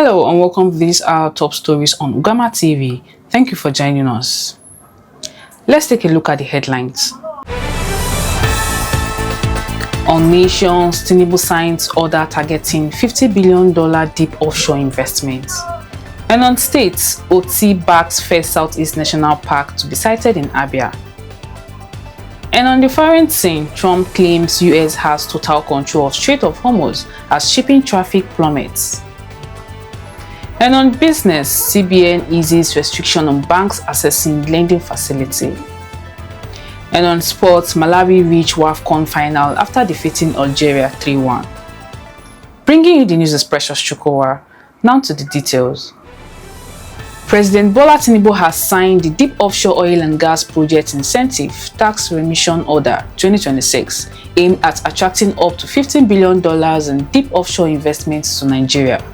Hello and welcome to these our top stories on Ugama TV. Thank you for joining us. Let's take a look at the headlines. On nations, Tinubu signs order targeting $50 billion deep offshore investment. And on states, Tttt backs first Southeast National Park to be sited in Abia. And on the foreign scene, Trump claims US has total control of Strait of Hormuz as shipping traffic plummets. And on business, CBN eases restriction on banks accessing lending facility. And on sports, Malawi reach WAFCON final after defeating Algeria 3-1. Bringing you the news is Precious Chukwuwa. Now to the details. President Bola Tinubu has signed the Deep Offshore Oil and Gas Project Incentive Tax Remission Order 2026, aimed at attracting up to $15 billion in deep offshore investments to Nigeria.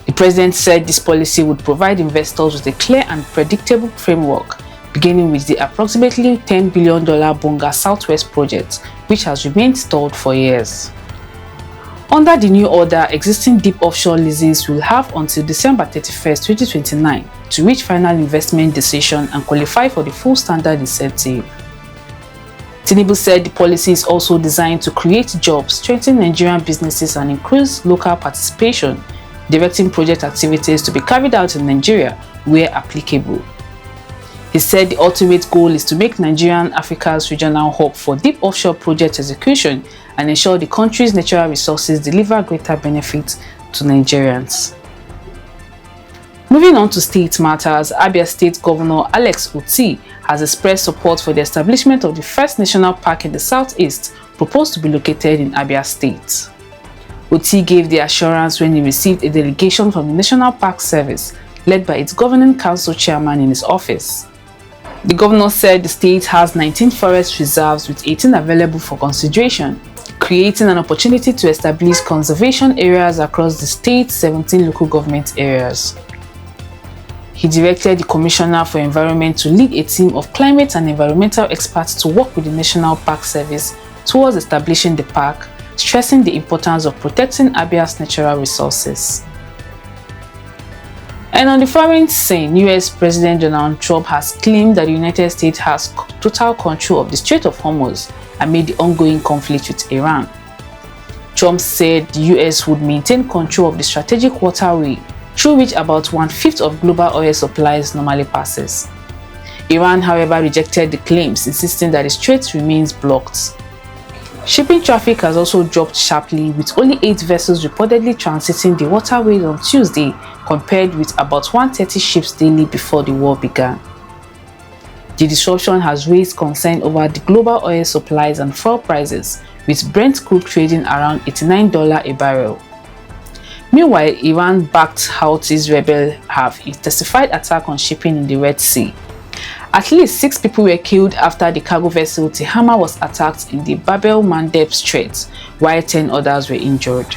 The president said this policy would provide investors with a clear and predictable framework, beginning with the approximately $10 billion Bonga Southwest project, which has remained stalled for years. Under the new order, existing deep offshore leases will have until December 31, 2029 to reach final investment decision and qualify for the full standard incentive. Tinubu said the policy is also designed to create jobs, strengthen Nigerian businesses and increase local participation, directing project activities to be carried out in Nigeria where applicable. He said the ultimate goal is to make Nigeria Africa's regional hub for deep offshore project execution and ensure the country's natural resources deliver greater benefits to Nigerians. Moving on to state matters, Abia State Governor Alex Tttt has expressed support for the establishment of the first national park in the southeast, proposed to be located in Abia State. Tttt gave the assurance when he received a delegation from the National Park Service, led by its governing council chairman in his office. The governor said the state has 19 forest reserves with 18 available for consideration, creating an opportunity to establish conservation areas across the state's 17 local government areas. He directed the Commissioner for Environment to lead a team of climate and environmental experts to work with the National Park Service towards establishing the park, stressing the importance of protecting Abia's natural resources. And on the foreign scene, US President Donald Trump has claimed that the United States has total control of the Strait of Hormuz amid the ongoing conflict with Iran. Trump said the US would maintain control of the strategic waterway through which about 1/5 of global oil supplies normally passes. Iran, however, rejected the claims, insisting that the strait remains blocked. Shipping traffic has also dropped sharply, with only 8 vessels reportedly transiting the waterway on Tuesday, compared with about 130 ships daily before the war began. The disruption has raised concern over the global oil supplies and fuel prices, with Brent crude trading around $89 a barrel. Meanwhile, Iran-backed Houthis rebels have intensified attack on shipping in the Red Sea. At least 6 people were killed after the cargo vessel Tehama was attacked in the Bab el-Mandeb Strait, while 10 others were injured.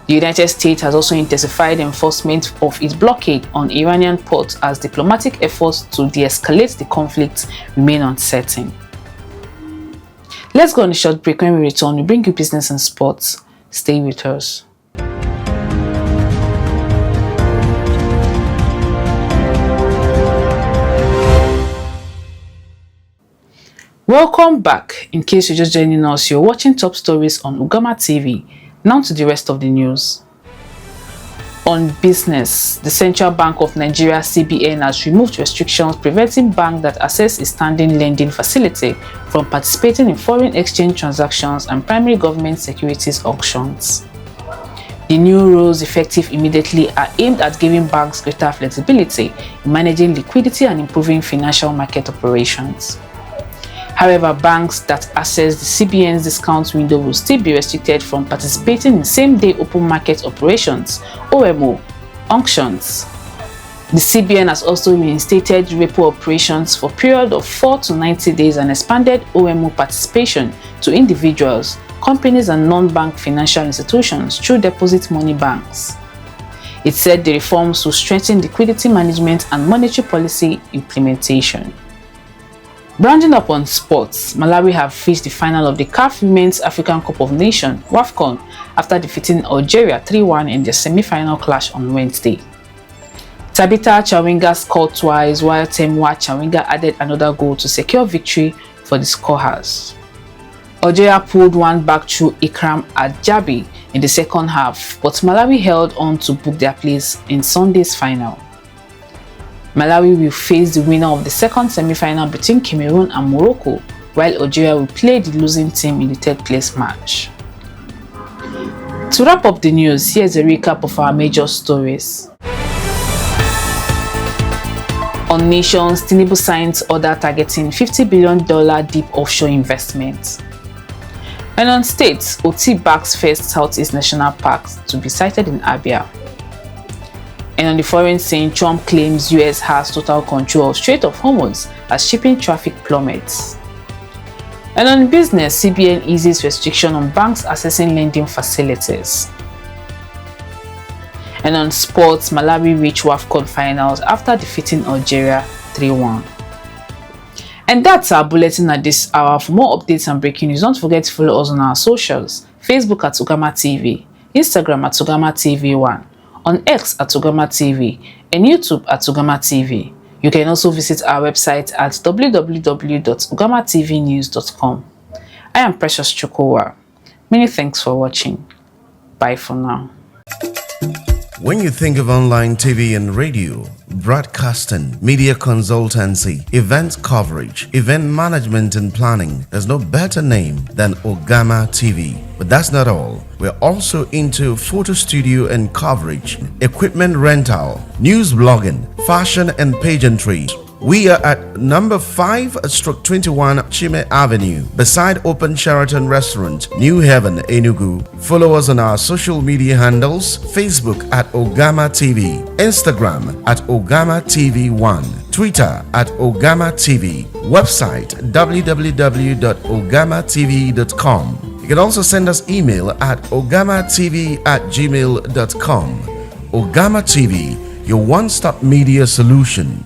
The United States has also intensified enforcement of its blockade on Iranian ports as diplomatic efforts to de-escalate the conflict remain uncertain. Let's go on a short break. When we return, we bring you business and sports. Stay with us. Welcome back. In case you're just joining us, you're watching Top Stories on Ugama TV. Now to the rest of the news. On business, the Central Bank of Nigeria (CBN) has removed restrictions preventing banks that access a standing lending facility from participating in foreign exchange transactions and primary government securities auctions. The new rules, effective immediately, are aimed at giving banks greater flexibility in managing liquidity and improving financial market operations. However, banks that access the CBN's discount window will still be restricted from participating in same-day open market operations (OMO) auctions. The CBN has also reinstated repo operations for a period of 4 to 90 days and expanded OMO participation to individuals, companies and non-bank financial institutions through deposit money banks. It said the reforms will strengthen liquidity management and monetary policy implementation. Rounding up on sports, Malawi have reached the final of the CAF Women's African Cup of Nations (WAFCON) after defeating Algeria 3-1 in their semi-final clash on Wednesday. Tabitha Chawinga scored twice, while Temwa Chawinga added another goal to secure victory for the scorers. Algeria pulled one back through Ikram Adjabi in the second half, but Malawi held on to book their place in Sunday's final. Malawi will face the winner of the second semi-final between Cameroon and Morocco, while Algeria will play the losing team in the third-place match. To wrap up the news, here's a recap of our major stories. On nations, Tinubu signs order targeting $50 billion deep offshore investment. And on states, Tttt backs first Southeast National Park to be sited in Abia. And on the foreign scene, Trump claims US has total control of Strait of Hormuz as shipping traffic plummets. And on business, CBN eases restriction on banks accessing lending facilities. And on sports, Malawi reach WAFCON finals after defeating Algeria 3-1. And that's our bulletin at this hour. For more updates and breaking news, don't forget to follow us on our socials: Facebook at Ugama TV, Instagram at Ugama TV1, on X at Ugama TV, and YouTube at Ugama TV. You can also visit our website at www.ugamatvnews.com. I am Precious Chukwuwa. Many thanks for watching. Bye for now. When you think of online TV and radio, broadcasting, media consultancy, event coverage, event management and planning, there's no better name than Ugama TV. But that's not all. We're also into photo studio and coverage, equipment rental, news blogging, fashion and pageantry. We are at number 5/21 Chime Avenue, beside Open Sheraton Restaurant, New Haven, Enugu. Follow us on our social media handles: Facebook at Ugama TV, Instagram at Ugama TV1, Twitter at Ugama TV, website www.ugamatv.com. You can also send us email at ugamatv@gmail.com. Ugama TV, your one-stop media solution.